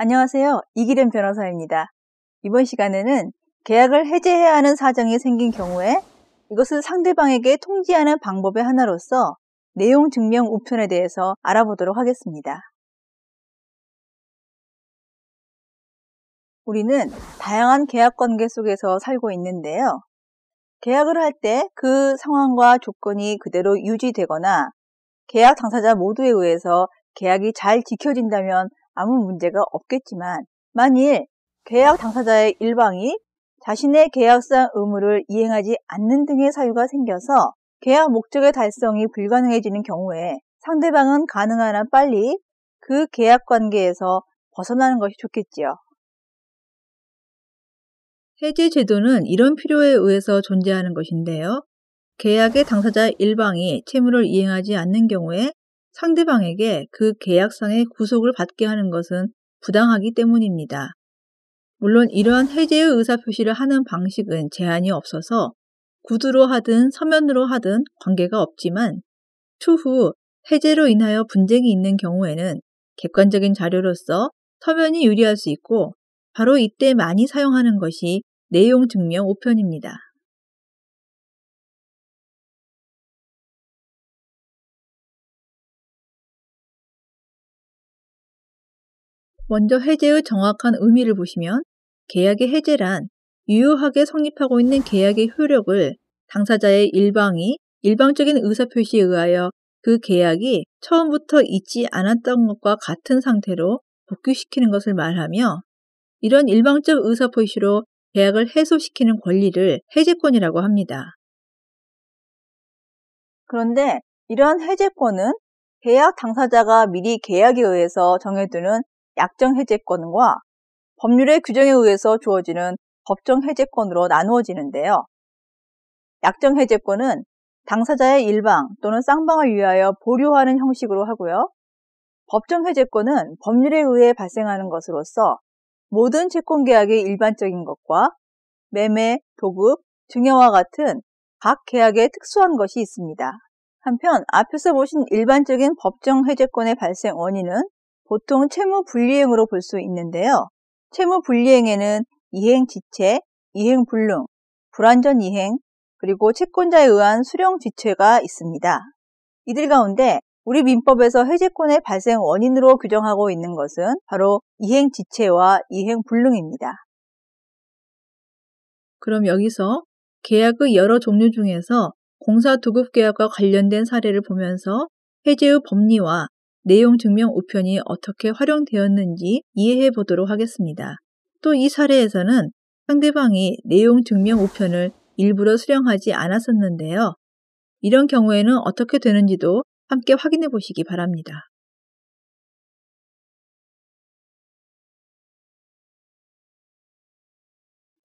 안녕하세요. 이기련 변호사입니다. 이번 시간에는 계약을 해지해야 하는 사정이 생긴 경우에 이것을 상대방에게 통지하는 방법의 하나로서 내용 증명 우편에 대해서 알아보도록 하겠습니다. 우리는 다양한 계약 관계 속에서 살고 있는데요. 계약을 할 때 그 상황과 조건이 그대로 유지되거나 계약 당사자 모두에 의해서 계약이 잘 지켜진다면 아무 문제가 없겠지만, 만일 계약 당사자의 일방이 자신의 계약상 의무를 이행하지 않는 등의 사유가 생겨서 계약 목적의 달성이 불가능해지는 경우에 상대방은 가능한 한 빨리 그 계약 관계에서 벗어나는 것이 좋겠지요. 해지 제도는 이런 필요에 의해서 존재하는 것인데요. 계약의 당사자 일방이 채무를 이행하지 않는 경우에 상대방에게 그 계약상의 구속을 받게 하는 것은 부당하기 때문입니다. 물론 이러한 해지의 의사표시를 하는 방식은 제한이 없어서 구두로 하든 서면으로 하든 관계가 없지만, 추후 해제로 인하여 분쟁이 있는 경우에는 객관적인 자료로서 서면이 유리할 수 있고, 바로 이때 많이 사용하는 것이 내용 증명 우편입니다. 먼저 해제의 정확한 의미를 보시면, 계약의 해제란 유효하게 성립하고 있는 계약의 효력을 당사자의 일방이 일방적인 의사표시에 의하여 그 계약이 처음부터 있지 않았던 것과 같은 상태로 복귀시키는 것을 말하며, 이런 일방적 의사표시로 계약을 해소시키는 권리를 해제권이라고 합니다. 그런데 이러한 해제권은 계약 당사자가 미리 계약에 의해서 정해두는 약정 해제권과 법률의 규정에 의해서 주어지는 법정 해제권으로 나누어지는데요. 약정 해제권은 당사자의 일방 또는 쌍방을 위하여 보류하는 형식으로 하고요. 법정 해제권은 법률에 의해 발생하는 것으로서 모든 채권 계약의 일반적인 것과 매매, 도급, 증여와 같은 각 계약에 특수한 것이 있습니다. 한편 앞에서 보신 일반적인 법정 해제권의 발생 원인은 보통 채무 불이행으로 볼 수 있는데요. 채무 불이행에는 이행 지체, 이행 불능, 불완전 이행, 그리고 채권자에 의한 수령 지체가 있습니다. 이들 가운데 우리 민법에서 해제권의 발생 원인으로 규정하고 있는 것은 바로 이행 지체와 이행 불능입니다. 그럼 여기서 계약의 여러 종류 중에서 공사도급 계약과 관련된 사례를 보면서 해제의 법리와 내용 증명 우편이 어떻게 활용되었는지 이해해 보도록 하겠습니다. 또 이 사례에서는 상대방이 내용 증명 우편을 일부러 수령하지 않았었는데요. 이런 경우에는 어떻게 되는지도 함께 확인해 보시기 바랍니다.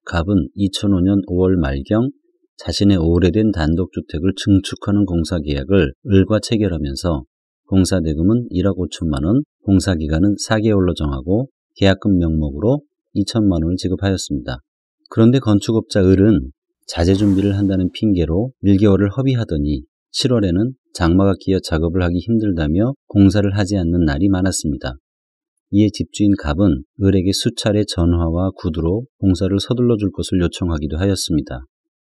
갑은 2005년 5월 말경 자신의 오래된 단독주택을 증축하는 공사계약을 을과 체결하면서 공사대금은 1억 5천만 원, 공사기간은 4개월로 정하고 계약금 명목으로 2천만 원을 지급하였습니다. 그런데 건축업자 을은 자재 준비를 한다는 핑계로 1개월을 허비하더니 7월에는 장마가 끼어 작업을 하기 힘들다며 공사를 하지 않는 날이 많았습니다. 이에 집주인 갑은 을에게 수차례 전화와 구두로 공사를 서둘러 줄 것을 요청하기도 하였습니다.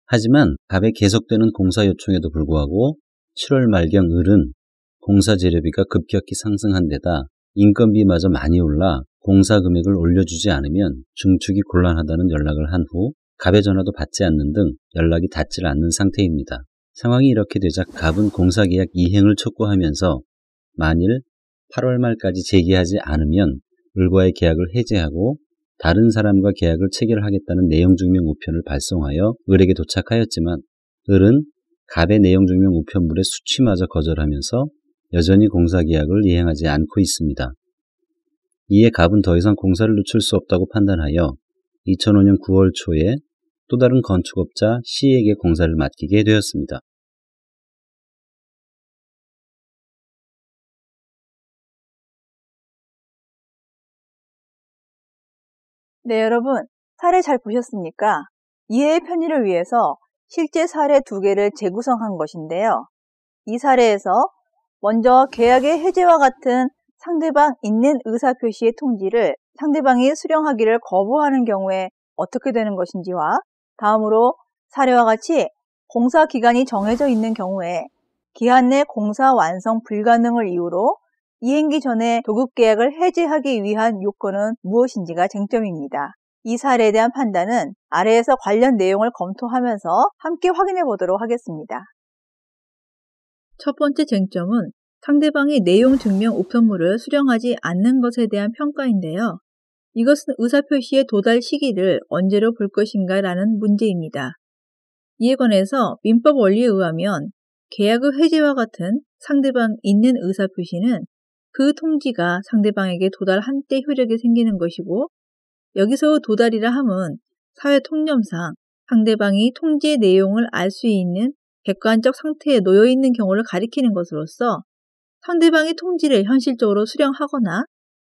하지만 갑의 계속되는 공사 요청에도 불구하고 7월 말경 을은 공사 재료비가 급격히 상승한 데다 인건비마저 많이 올라 공사 금액을 올려주지 않으면 증축이 곤란하다는 연락을 한 후 갑의 전화도 받지 않는 등 연락이 닿질 않는 상태입니다. 상황이 이렇게 되자 갑은 공사계약 이행을 촉구하면서 만일 8월 말까지 재개하지 않으면 을과의 계약을 해제하고 다른 사람과 계약을 체결하겠다는 내용증명 우편을 발송하여 을에게 도착하였지만, 을은 갑의 내용증명 우편물의 수취마저 거절하면서 여전히 공사계약을 이행하지 않고 있습니다. 이에 갑은 더 이상 공사를 늦출 수 없다고 판단하여 2005년 9월 초에 또 다른 건축업자 C에게 공사를 맡기게 되었습니다. 네, 여러분, 사례 잘 보셨습니까? 이해의 편의를 위해서 실제 사례 2개를 재구성한 것인데요. 이 사례에서 먼저 계약의 해제와 같은 상대방 있는 의사표시의 통지를 상대방이 수령하기를 거부하는 경우에 어떻게 되는 것인지와 다음으로 사례와 같이 공사 기간이 정해져 있는 경우에 기한 내 공사 완성 불가능을 이유로 이행기 전에 도급계약을 해지하기 위한 요건은 무엇인지가 쟁점입니다. 이 사례에 대한 판단은 아래에서 관련 내용을 검토하면서 함께 확인해 보도록 하겠습니다. 첫 번째 쟁점은 상대방이 내용 증명 우편물을 수령하지 않는 것에 대한 평가인데요. 이것은 의사표시의 도달 시기를 언제로 볼 것인가라는 문제입니다. 이에 관해서 민법 원리에 의하면 계약의 해지와 같은 상대방 있는 의사표시는 그 통지가 상대방에게 도달한 때 효력이 생기는 것이고, 여기서 도달이라 함은 사회 통념상 상대방이 통지의 내용을 알 수 있는 객관적 상태에 놓여 있는 경우를 가리키는 것으로서 상대방이 통지를 현실적으로 수령하거나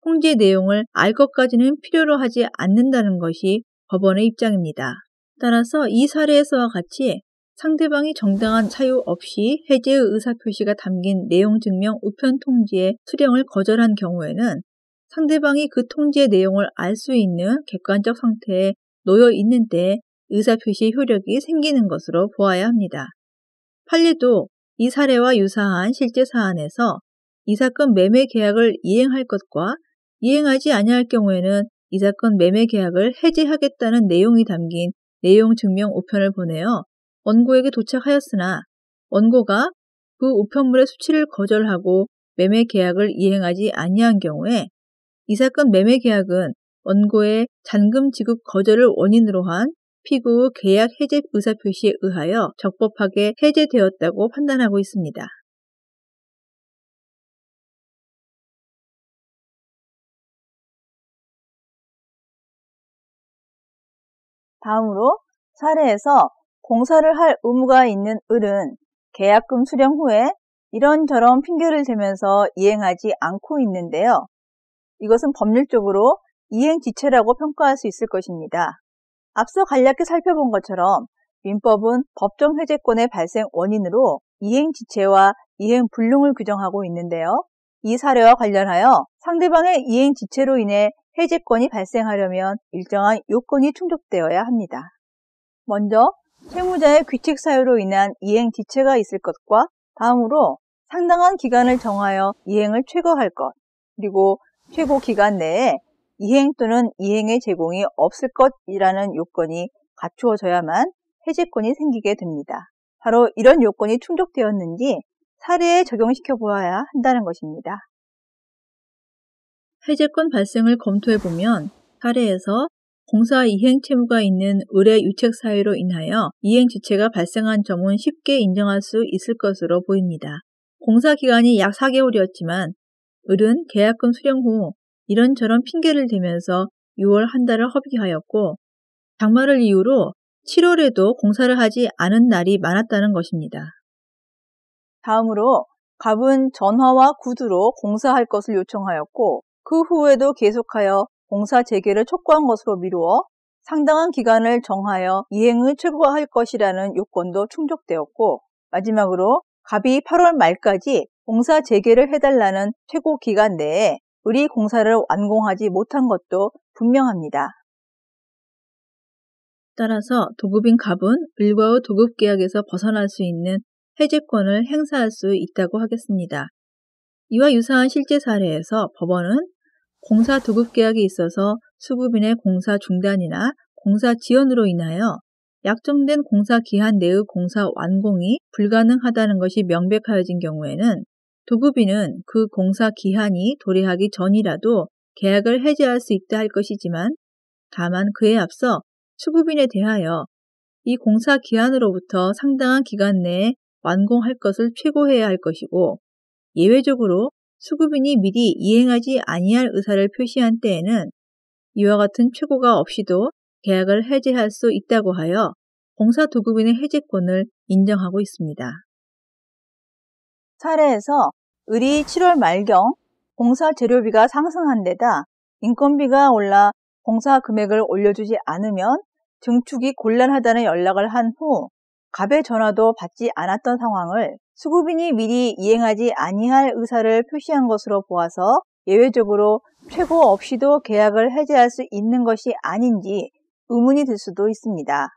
통지의 내용을 알 것까지는 필요로 하지 않는다는 것이 법원의 입장입니다. 따라서 이 사례에서와 같이 상대방이 정당한 사유 없이 해제의 의사표시가 담긴 내용 증명 우편 통지의 수령을 거절한 경우에는 상대방이 그 통지의 내용을 알 수 있는 객관적 상태에 놓여 있는 때 의사표시의 효력이 생기는 것으로 보아야 합니다. 판례도 이 사례와 유사한 실제 사안에서 이 사건 매매 계약을 이행할 것과 이행하지 아니할 경우에는 이 사건 매매 계약을 해지하겠다는 내용이 담긴 내용 증명 우편을 보내어 원고에게 도착하였으나 원고가 그 우편물의 수취를 거절하고 매매 계약을 이행하지 아니한 경우에 이 사건 매매 계약은 원고의 잔금 지급 거절을 원인으로 한 피고의 계약 해제 의사표시에 의하여 적법하게 해제되었다고 판단하고 있습니다. 다음으로 사례에서 공사를 할 의무가 있는 을은 계약금 수령 후에 이런저런 핑계를 대면서 이행하지 않고 있는데요. 이것은 법률적으로 이행지체라고 평가할 수 있을 것입니다. 앞서 간략히 살펴본 것처럼 민법은 법정 해제권의 발생 원인으로 이행지체와 이행불능을 규정하고 있는데요. 이 사례와 관련하여 상대방의 이행지체로 인해 해제권이 발생하려면 일정한 요건이 충족되어야 합니다. 먼저 채무자의 귀책 사유로 인한 이행지체가 있을 것과 다음으로 상당한 기간을 정하여 이행을 최고할 것, 그리고 최고 기간 내에 이행 또는 이행의 제공이 없을 것이라는 요건이 갖추어져야만 해제권이 생기게 됩니다. 바로 이런 요건이 충족되었는지 사례에 적용시켜 보아야 한다는 것입니다. 해제권 발생을 검토해보면 사례에서 공사 이행 채무가 있는 을의 유책 사유로 인하여 이행 지체가 발생한 점은 쉽게 인정할 수 있을 것으로 보입니다. 공사 기간이 약 4개월이었지만 을은 계약금 수령 후 이런저런 핑계를 대면서 6월 한 달을 허비하였고 장마를 이유로 7월에도 공사를 하지 않은 날이 많았다는 것입니다. 다음으로 갑은 전화와 구두로 공사할 것을 요청하였고 그 후에도 계속하여 공사 재개를 촉구한 것으로 미루어 상당한 기간을 정하여 이행을 최고화할 것이라는 요건도 충족되었고 마지막으로 갑이 8월 말까지 공사 재개를 해달라는 최고 기간 내에 을이 공사를 완공하지 못한 것도 분명합니다. 따라서 도급인 갑은 을과의 도급계약에서 벗어날 수 있는 해제권을 행사할 수 있다고 하겠습니다. 이와 유사한 실제 사례에서 법원은 공사 도급계약에 있어서 수급인의 공사 중단이나 공사 지연으로 인하여 약정된 공사 기한 내의 공사 완공이 불가능하다는 것이 명백하여진 경우에는 도급인은 그 공사 기한이 도래하기 전이라도 계약을 해지할 수 있다 할 것이지만 다만 그에 앞서 수급인에 대하여 이 공사 기한으로부터 상당한 기간 내에 완공할 것을 최고해야 할 것이고 예외적으로 수급인이 미리 이행하지 아니할 의사를 표시한 때에는 이와 같은 최고가 없이도 계약을 해지할 수 있다고 하여 공사 도급인의 해제권을 인정하고 있습니다. 사례에서 을이 7월 말경 공사 재료비가 상승한 데다 인건비가 올라 공사 금액을 올려주지 않으면 증축이 곤란하다는 연락을 한 후 갑의 전화도 받지 않았던 상황을 수급인이 미리 이행하지 아니할 의사를 표시한 것으로 보아서 예외적으로 최고 없이도 계약을 해제할 수 있는 것이 아닌지 의문이 들 수도 있습니다.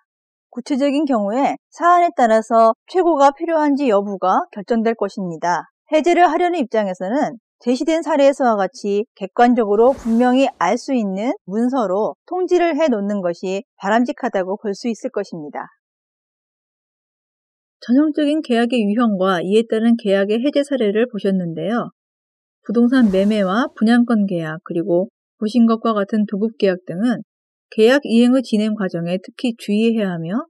구체적인 경우에 사안에 따라서 최고가 필요한지 여부가 결정될 것입니다. 해제를 하려는 입장에서는 제시된 사례에서와 같이 객관적으로 분명히 알 수 있는 문서로 통지를 해 놓는 것이 바람직하다고 볼 수 있을 것입니다. 전형적인 계약의 유형과 이에 따른 계약의 해제 사례를 보셨는데요. 부동산 매매와 분양권 계약, 그리고 보신 것과 같은 도급 계약 등은 계약 이행의 진행 과정에 특히 주의해야 하며,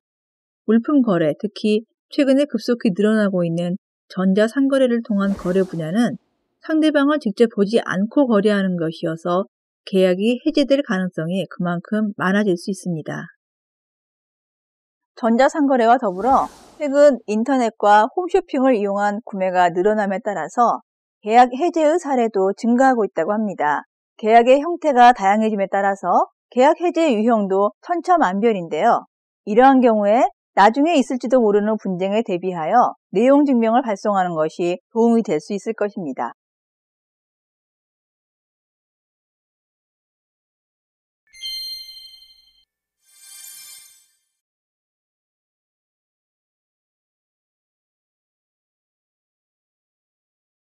물품 거래, 특히 최근에 급속히 늘어나고 있는 전자상거래를 통한 거래 분야는 상대방을 직접 보지 않고 거래하는 것이어서 계약이 해제될 가능성이 그만큼 많아질 수 있습니다. 전자상거래와 더불어 최근 인터넷과 홈쇼핑을 이용한 구매가 늘어남에 따라서 계약 해제의 사례도 증가하고 있다고 합니다. 계약의 형태가 다양해짐에 따라서 계약 해제 유형도 천차만별인데요. 이러한 경우에 나중에 있을지도 모르는 분쟁에 대비하여 내용 증명을 발송하는 것이 도움이 될 수 있을 것입니다.